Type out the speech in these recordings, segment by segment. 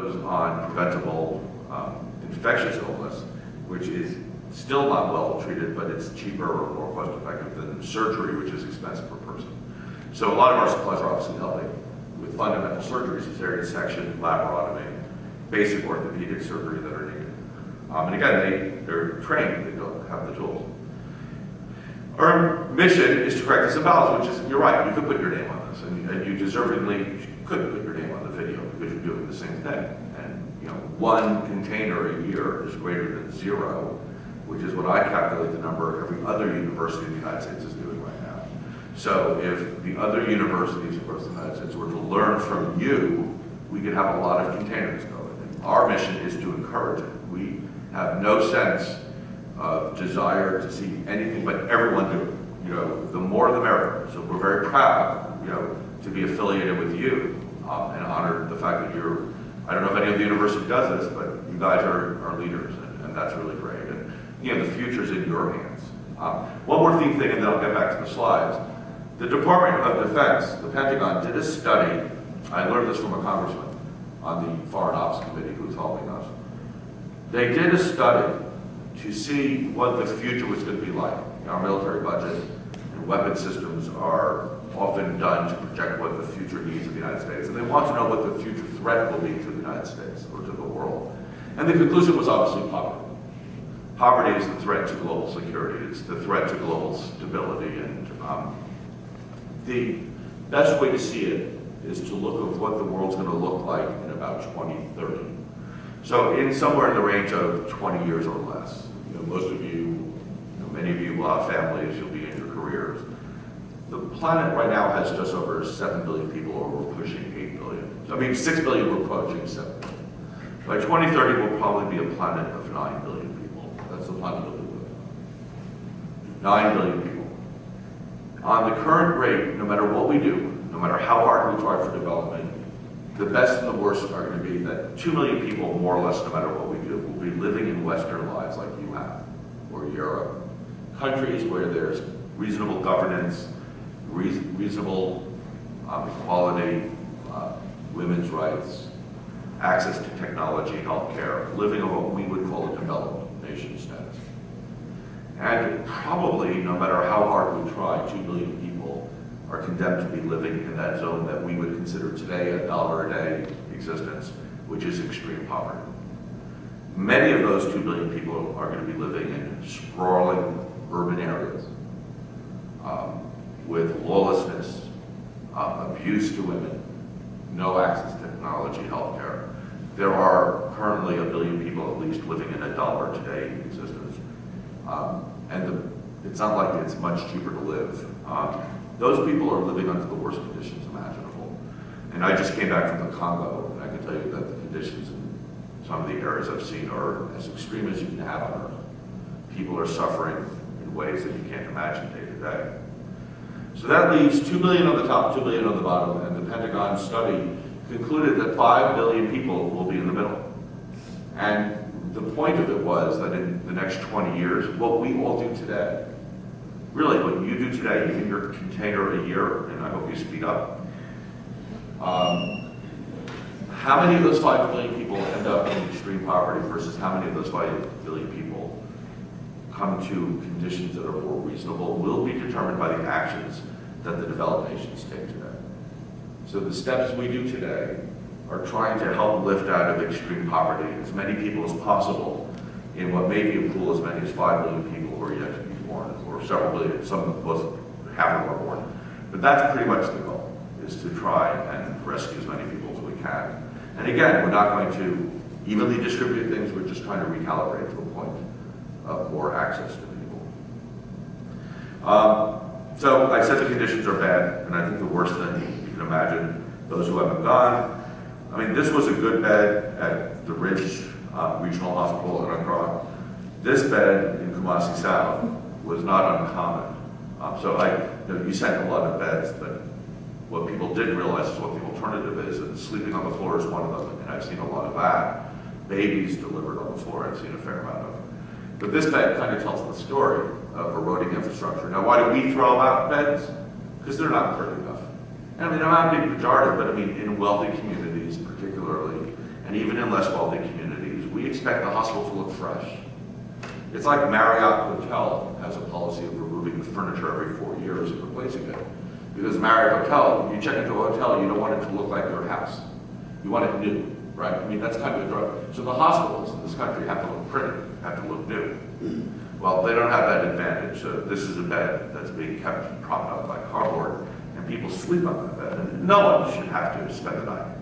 those on preventable infectious illness, which is still not well treated, but it's cheaper or more cost effective than surgery, which is expensive per person. So a lot of our supplies are obviously helping with fundamental surgeries, cesarean section, laparotomy, basic orthopedic surgery that are needed. And again, they're trained, they don't have the tools. Our mission is to correct this imbalance, which is, you're right, you could put your name on this, and you deservedly could put your name on the video because you're doing the same thing. And you know, 1 container a year is greater than 0, which is what I calculate the number every other university in the United States is doing right now. So if the other universities across the United States were to learn from you, we could have a lot of containers going. And our mission is to encourage it. We have no sense of desire to see anything but everyone do it. You know, the more the merrier. So we're very proud, you know, to be affiliated with you and honored the fact that you're, I don't know if any of the university does this, but you guys are leaders, and that's really great. And you know, the future's in your hands. One more thing, and then I'll get back to the slides. The Department of Defense, the Pentagon, did a study. I learned this from a congressman on the Foreign Ops Committee who's helping us. They did a study to see what the future was going to be like. Our military budget and weapon systems are often done to project what the future needs of the United States. And they want to know what the future threat will be to the United States or to the world. And the conclusion was obviously poverty. Poverty is the threat to global security. It's the threat to global stability. And the best way to see it is to look at what the world's going to look like in about 2030. So in somewhere in the range of 20 years or less. You know, most of you, many of you will have families, you'll be in your careers. The planet right now has just over 7 billion people, or we're pushing 8 billion. I mean, 6 billion, we're approaching 7 billion. By 2030, we'll probably be a planet of 9 billion people. That's the planet of the world. 9 billion people. On the current rate, no matter what we do, no matter how hard we try for development, the best and the worst are going to be that 2 million people, more or less, no matter what we do, will be living in Western lives like you have, or Europe. Countries where there's reasonable governance, reasonable equality, women's rights, access to technology, healthcare, living on what we would call a developed nation status. And probably, no matter how hard we try, 2 billion people are condemned to be living in that zone that we would consider today a $1 a day existence, which is extreme poverty. Many of those 2 billion people are going to be living in sprawling urban areas with lawlessness, abuse to women, no access to technology, healthcare. There are currently 1 billion people at least living in a $1 today existence. It's not like it's much cheaper to live. Those people are living under the worst conditions imaginable. And I just came back from the Congo, and I can tell you that the conditions in some of the areas I've seen are as extreme as you can have on Earth. People are suffering in ways that you can't imagine day to day. So that leaves 2 billion on the top, 2 billion on the bottom, and the Pentagon study concluded that 5 billion people will be in the middle. And the point of it was that in the next 20 years, what we all do today, really what you do today, even your container a year, and I hope you speed up, how many of those 5 billion people end up in extreme poverty versus how many of those 5 billion people come to conditions that are more reasonable will be determined by the actions that the developed nations take today. So the steps we do today are trying to help lift out of extreme poverty as many people as possible in what may be a pool as many as 5 billion people who are yet to be born, or several billion, some of us, half of them are born. But that's pretty much the goal, is to try and rescue as many people as we can. And again, we're not going to evenly distribute things, we're just trying to recalibrate to a point of more access to people. So I said the conditions are bad, and I think the worst thing you can imagine, those who haven't gone, I mean, this was a good bed at the Ridge Regional Hospital in Accra. This bed in Kumasi South was not uncommon. You sent a lot of beds, but what people didn't realize is what the alternative is, and sleeping on the floor is one of them, and I've seen a lot of that. Babies delivered on the floor, I've seen a fair amount of. But this bed kind of tells the story of eroding infrastructure. Now, why do we throw out beds? Because they're not pretty enough. And I mean, I'm not being pejorative, but I mean, in wealthy communities particularly, and even in less wealthy communities, we expect the hospital to look fresh. It's like Marriott Hotel has a policy of removing the furniture every 4 years and replacing it. Because Marriott Hotel, when you check into a hotel, you don't want it to look like your house. You want it new, right? I mean, that's kind of a drug. So the hospitals in this country have to look pretty, have to look new. Well, they don't have that advantage. So this is a bed that's being kept propped up by cardboard, and people sleep on that bed. And no one should have to spend the night,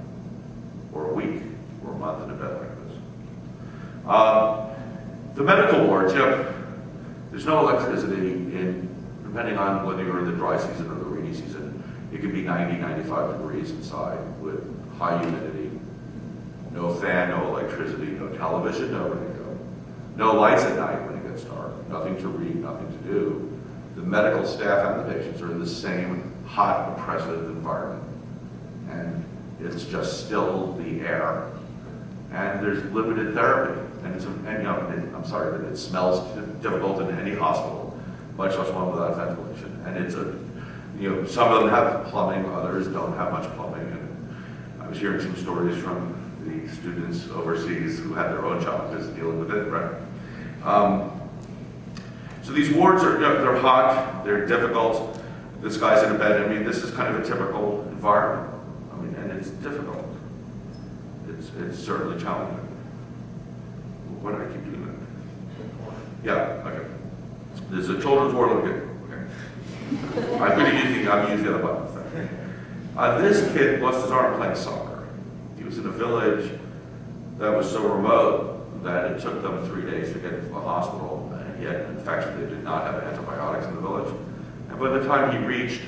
or a week, or a month in a bed like this. The medical wards, there's no electricity depending on whether you're in the dry season or the rainy season. It can be 90, 95 degrees inside with high humidity, no fan, no electricity, no television, no radio, no lights at night when it gets dark, nothing to read, nothing to do. The medical staff and the patients are in the same hot, oppressive environment. And it's just still the air. And there's limited therapy. I'm sorry, but it smells difficult in any hospital, much less one without ventilation. And some of them have plumbing, others don't have much plumbing. And I was hearing some stories from the students overseas who had their own challenges dealing with it, right? So these wards they're hot, they're difficult. This guy's in a bed. I mean, this is kind of a typical environment. I mean, and it's difficult. It's certainly challenging. Why do I keep doing that? Yeah, okay. There's a children's ward, okay. I'm using the other buttons. This kid lost his arm playing soccer. He was in a village that was so remote that it took them 3 days to get to the hospital. And he had an infection. They did not have antibiotics in the village. And by the time he reached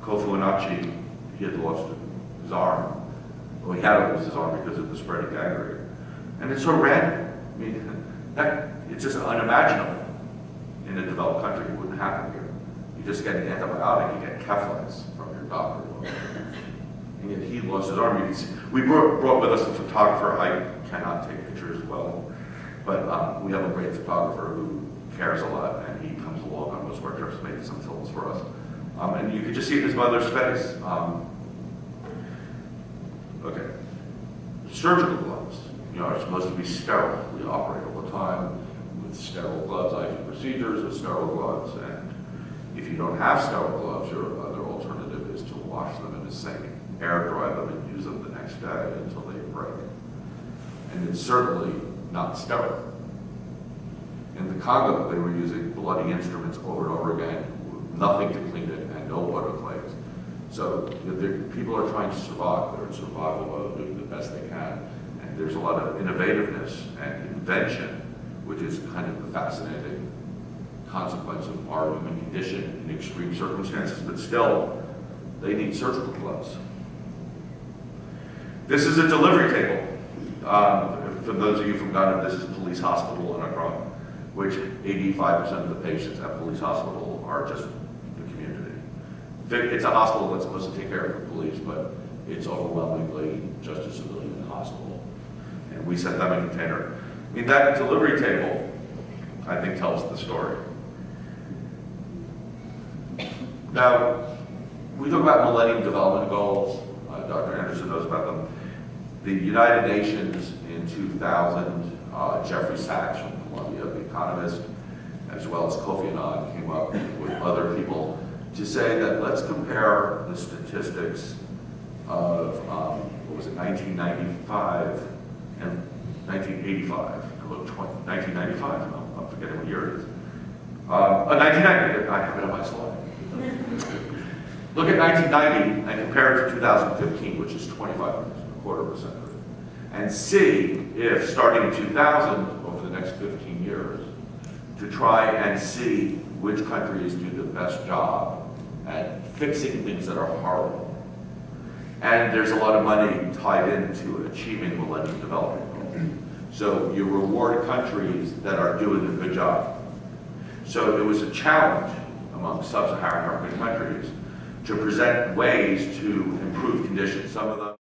Kofuanachi, he had lost his arm. Well, he had to lose his arm because of the spreading gangrene. And it's so random. I mean, it's just unimaginable in a developed country. It wouldn't happen here. You just get an antibiotic, you get Keflex from your doctor. And yet he lost his arm. You can see, we brought with us a photographer. I cannot take pictures well, but we have a great photographer who cares a lot, and he comes along on most of our trips, making some films for us. And you could just see his mother's face. Okay. Surgical gloves, are supposed to be sterile. We operate all the time with sterile gloves. I do procedures with sterile gloves, and if you don't have sterile gloves, your other alternative is to wash them in a sink, air dry them, and use them the next day until they break. And it's certainly not sterile. In the Congo, they were using bloody instruments over and over again, with nothing to clean it, and no autoclaves. So people are trying to survive. They're in survival mode, doing the best they can. And there's a lot of innovativeness and invention, which is kind of the fascinating consequence of our human condition in extreme circumstances. But still, they need surgical gloves. This is a delivery table. For those of you from Ghana, this is Police Hospital in Accra, which 85% of the patients at Police Hospital are just the community. It's a hospital that's supposed to take care of the police, but it's overwhelmingly just a civilian hospital. And we sent them a container. I mean, that delivery table, I think, tells the story. Now, we talk about Millennium Development Goals. Dr. Anderson knows about them. The United Nations in 2000, Jeffrey Sachs from Columbia, the economist, as well as Kofi Annan, came up with other people to say that let's compare the statistics of, 1995 and 1985. 1995? I'm forgetting what year it is. 1990, I have it on my slide. Look at 1990 and compare it to 2015, which is 25.25%. And see if, starting in 2000, over the next 15 years, to try and see which countries do the best job at fixing things that are horrible. And there's a lot of money tied into achieving Millennium Development Goals. So you reward countries that are doing a good job. So it was a challenge among sub-Saharan African countries to present ways to improve conditions. Some of them